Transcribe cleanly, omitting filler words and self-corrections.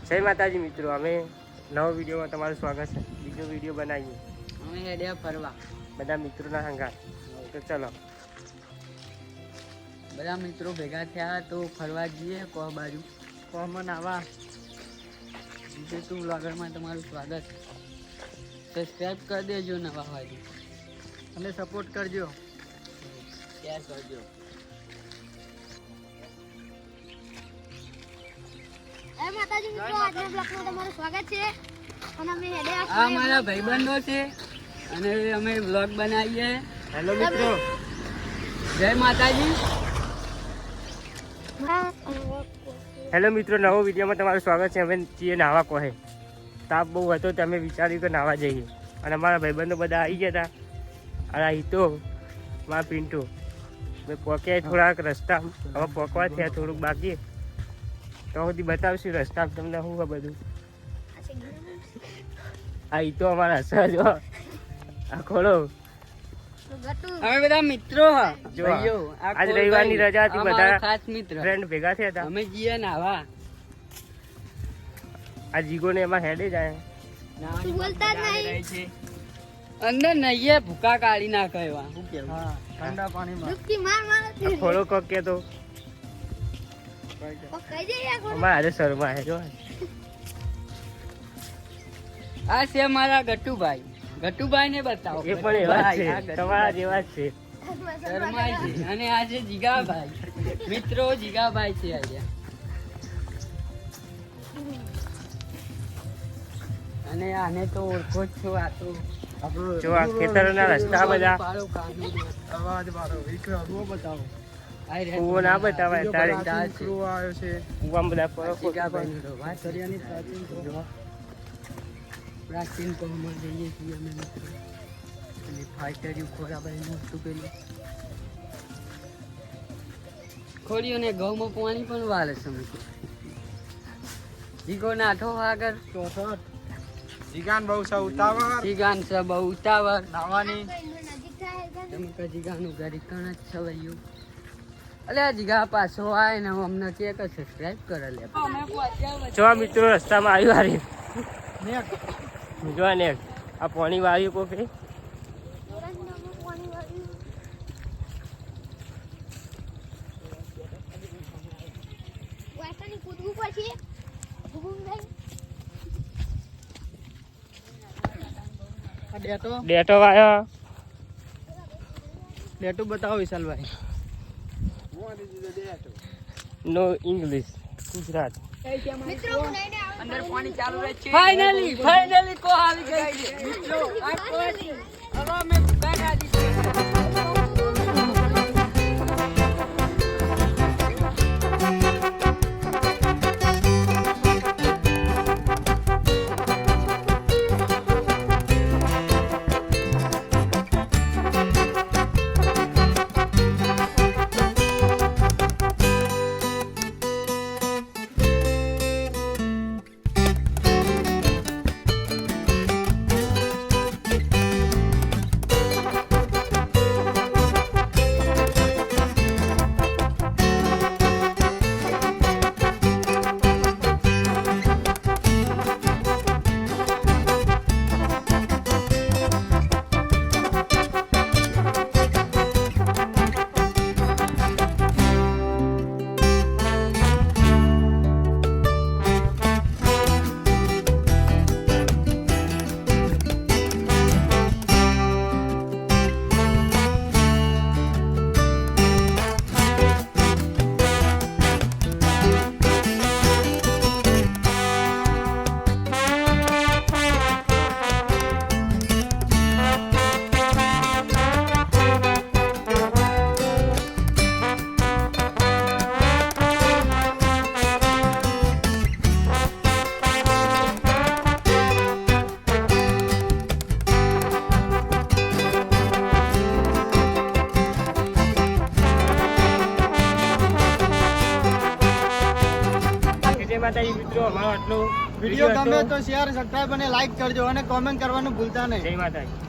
જય માતાજી મિત્રો, અમે નવો વિડીયોમાં તમારું સ્વાગત છે. બીજો વિડીયો બનાવીએ અમે હેડ્યા ફરવા બધા મિત્રોના હંગાત. તો ચલો બધા મિત્રો ભેગા થયા તો ફરવા જઈએ કોહ બાજુ. કોહમાં નાવા બીજું તું વ્લોગરમાં તમારું સ્વાગત. સબસ્ક્રાઈબ કરી દેજો નવા હોય તો, અને સપોર્ટ કરજો, શેર કરજો. માતાજી મિત્રો, આજના બ્લોગમાં તમારું સ્વાગત છે. અને અમે હેડ્યા આ મારા ભાઈબંધો છે અને અમે વ્લોગ બનાવીએ. હેલો મિત્રો, જય માતાજી. હેલો મિત્રો, નવો વિડીયોમાં તમારું સ્વાગત છે. અમે છીએ નાવા કોહે. તાપ બહુ હતો તો અમે વિચાર્યું કે નાવા જઈએ, અને અમારા ભાઈબંધો બધા આવી ગયા હતા. અને અહીં તો મારા પિન્ટુ મેં પોક્યા થોડાક રસ્તા, હવે પોકવા થયા થોડુંક બાકી, તો સુધી બતાવશું રસ્તા તમને શું છે બધું. આ ઈ તો અમારા હસા જો આ ખોલો. અમે બધા મિત્રો જો, ભાઈઓ. આજ રવિવારની રજા હતી, બધા ખાસ મિત્ર ફ્રેન્ડ ભેગા થયા હતા. અમે જઈએ નાવા. આ જીગોને એમાં હેડે જાય. બોલતા જ નહીં. અંદર નહીએ ભૂકા કાઢી નાખે એવા. શું કેવું? ઠંડા પાણીમાં ડૂબકી માર માર આ ખોલો કોક કે તો કઈ જઈએ આ ખોલો? અમારા હારે શર્મા હે જો. આ છે મારા ગટુભાઈ. ગટુભાઈ ને બતાવો. એ પણ એવા જ ગટુભાઈ, આ છે, તમારા ગટુભાઈ. જેવા જ છે. શરમાઈ છે. અને આ છે જીગાભાઈ. મિત્રો જીગાભાઈ છે આજે. અને આને તો ઓળખો જ છો. આ તો જો આ ખેતરોના રસ્તા બધા. કૂવો ના બતાવાય તારે. કૂવામાં બધા ફરકો. પ્રાચીન કોહમાં જઈએ છીએ અમે મિત્રો. અને ફાઈટર્યું ખોરાભાઈ મોટું પેલું ખોડ્યું ને ઘઉંમાં પાણી પણ વાલે છે મિત્રો. જીગો નાઠો આગળ. જીગાન બહુ છે ઉતાવળ. જીગાન છે બહુ ઉતાવળ. નાવાની નજીક થાય તમે કે જીગાનું ઘરે કણ જ છવાયું. અલે આ જીગા પાછો આય ને અમને કે સબસ્ક્રાઇબ કરે લે. જો આ મિત્રો રસ્તામાં આવ્યું હારી. જો ને આ પાણી વાળ્યું કોકે. વાટાની કૂદવું પડશે. ડેટો વાયો. ડેટુ બતાવો વિશાલભાઈ. નો ઇંગ્લિશ, ગુજરાત. મિત્રો હું લઈને આવું. અંદર પાણી ચાલુ રહે છે. ફાઇનલી કો આવી ગઈ છે મિત્રો. આ કો છે. હવે અમે દુકાન આજી છે. માતાજી મિત્રો, અમારો આટલો વિડીયો ગમે તો શેર, સબસ્ક્રાઇબ અને લાઈક કરજો અને કોમેન્ટ કરવાનું ભૂલતા નહીં. જય માતાજી.